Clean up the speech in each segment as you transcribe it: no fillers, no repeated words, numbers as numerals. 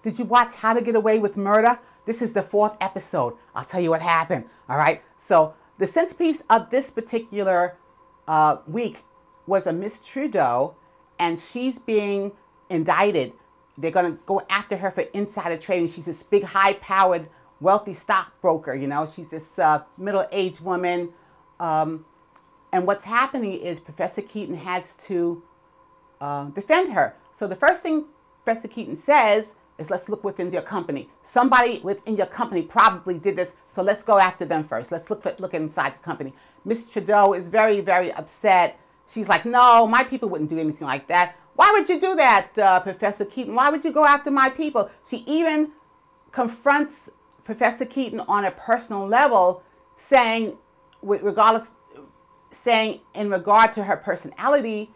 Did you watch How to Get Away with Murder? This is the 4th episode. I'll tell you what happened. All right. So the centerpiece of this particular week was a Miss Trudeau, and she's being indicted. They're going to go after her for insider trading. She's this big, high-powered, wealthy stockbroker. You know, she's this middle-aged woman. And what's happening is Professor Keaton has to defend her. So the first thing Professor Keaton says is, let's look within your company. Somebody within your company probably did this, so let's go after them first. Let's look inside the company. Miss Trudeau is very, very upset. She's like, no, my people wouldn't do anything like that. Why would you do that, Professor Keaton? Why would you go after my people? She even confronts Professor Keaton on a personal level, saying, in regard to her personality,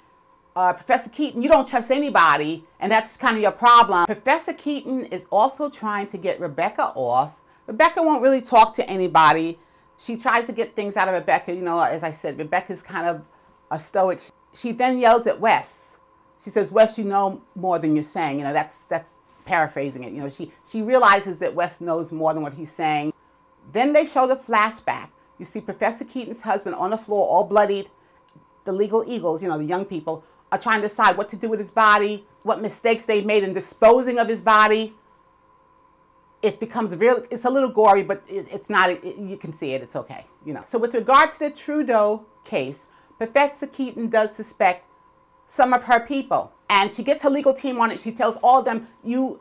Professor Keaton, you don't trust anybody, and that's kind of your problem. Professor Keaton is also trying to get Rebecca off. Rebecca won't really talk to anybody. She tries to get things out of Rebecca. You know, as I said, Rebecca's kind of a stoic. She then yells at Wes. She says, Wes, you know more than you're saying. You know, that's paraphrasing it. You know, she realizes that Wes knows more than what he's saying. Then they show the flashback. You see Professor Keaton's husband on the floor, all bloodied. The legal eagles, you know, the young people, are trying to decide what to do with his body, what mistakes they've made in disposing of his body. It becomes it's a little gory, but it's not, you can see it, it's okay, you know. So with regard to the Trudeau case, Professor Keaton does suspect some of her people. And she gets her legal team on it. She tells all of them, you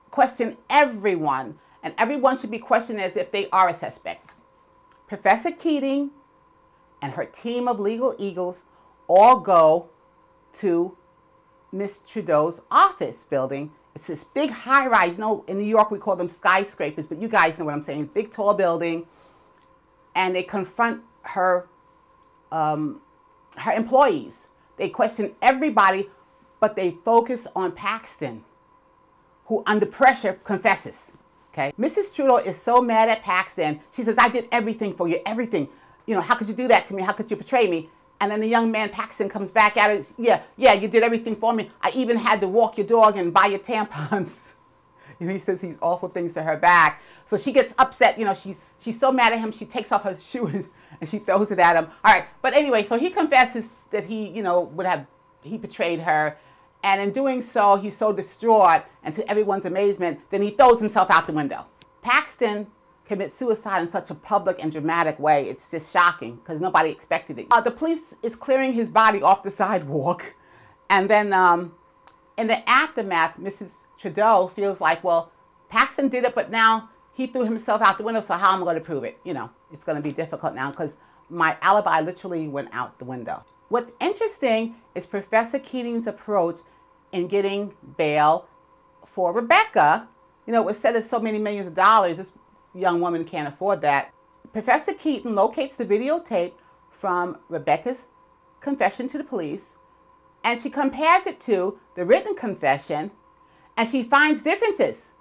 question everyone, and everyone should be questioned as if they are a suspect. Professor Keating and her team of legal eagles all go to Miss Trudeau's office building. It's this big high-rise. You know, in New York, we call them skyscrapers, but you guys know what I'm saying. It's a big, tall building. And they confront her, her employees. They question everybody, but they focus on Paxton, who under pressure confesses. Okay? Mrs. Trudeau is so mad at Paxton. She says, I did everything for you, everything. You know, how could you do that to me? How could you betray me? And then the young man, Paxton, comes back at it. Yeah, you did everything for me. I even had to walk your dog and buy your tampons. You know, he says these awful things to her back. So she gets upset. You know, she's so mad at him, she takes off her shoe and she throws it at him. All right, but anyway, so he confesses that he, you know, he betrayed her. And in doing so, he's so distraught, and to everyone's amazement, then he throws himself out the window. Paxton commit suicide in such a public and dramatic way. It's just shocking because nobody expected it. The police is clearing his body off the sidewalk. And then in the aftermath, Mrs. Trudeau feels like, well, Paxton did it, but now he threw himself out the window, so how am I going to prove it? You know, it's going to be difficult now because my alibi literally went out the window. What's interesting is Professor Keating's approach in getting bail for Rebecca. You know, it was said it's so many millions of dollars. This young woman can't afford that. Professor Keaton locates the videotape from Rebecca's confession to the police, and she compares it to the written confession, and she finds differences.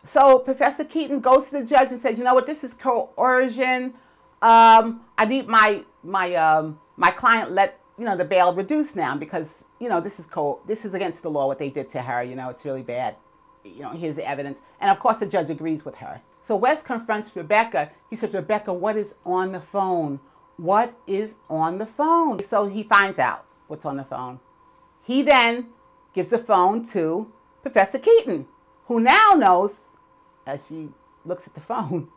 So Professor Keaton goes to the judge and says, you know what, this is coercion. I need my client let, you know, the bail reduce now because, you know, this is against the law what they did to her. You know, it's really bad. You know, here's the evidence. And of course the judge agrees with her. So Wes confronts Rebecca. He says, Rebecca, what is on the phone? What is on the phone? So he finds out what's on the phone. He then gives the phone to Professor Keaton, who now knows, as she looks at the phone,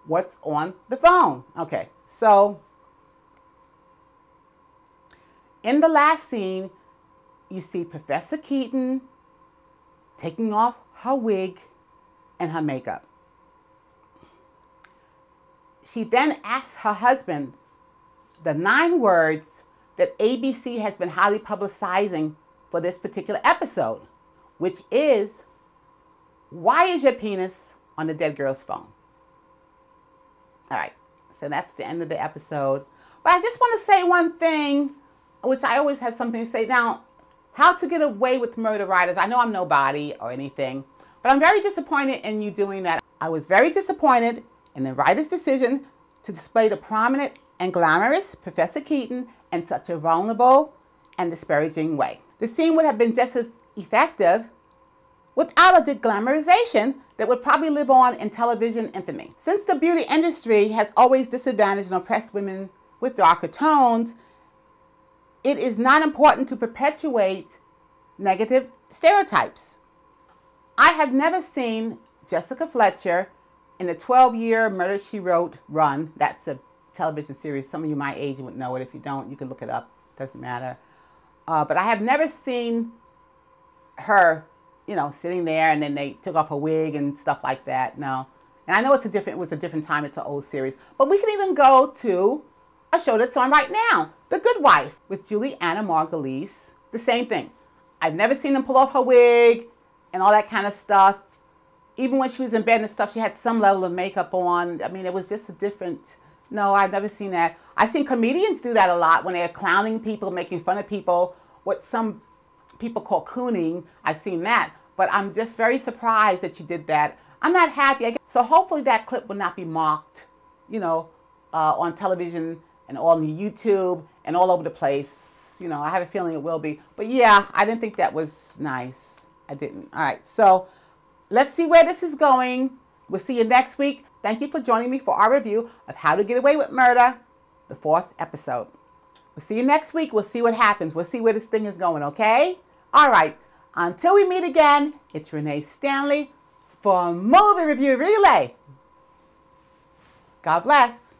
what's on the phone. Okay, so in the last scene, you see Professor Keaton taking off her wig and her makeup. She then asks her husband the 9 words that ABC has been highly publicizing for this particular episode, which is, why is your penis on the dead girl's phone? All right, so that's the end of the episode. But I just want to say one thing, which I always have something to say. Now, How to Get Away with Murder Writers. I know I'm nobody or anything, but I'm very disappointed in you doing that. I was very disappointed in the writer's decision to display the prominent and glamorous Professor Keaton in such a vulnerable and disparaging way. The scene would have been just as effective without a deglamorization that would probably live on in television infamy. Since the beauty industry has always disadvantaged and oppressed women with darker tones, it is not important to perpetuate negative stereotypes. I have never seen Jessica Fletcher in the 12-year Murder, She Wrote run. That's a television series. Some of you my age would know it. If you don't, you can look it up. Doesn't matter. But I have never seen her, you know, sitting there and then they took off her wig and stuff like that. No. And I know it was a different time. It's an old series. But we can even go to a show that's on right now, The Good Wife, with Julianna Margulies. The same thing. I've never seen them pull off her wig and all that kind of stuff. Even when she was in bed and stuff, she had some level of makeup on. I mean, it was just a different... No, I've never seen that. I've seen comedians do that a lot when they're clowning people, making fun of people, what some people call cooning. I've seen that. But I'm just very surprised that you did that. I'm not happy. So hopefully that clip will not be mocked, you know, on television and on YouTube and all over the place. You know, I have a feeling it will be. But yeah, I didn't think that was nice. I didn't. All right, so let's see where this is going. We'll see you next week. Thank you for joining me for our review of How to Get Away with Murder, the 4th episode. We'll see you next week. We'll see what happens. We'll see where this thing is going, okay? All right. Until we meet again, it's Renee Stanley for Movie Review Relay. God bless.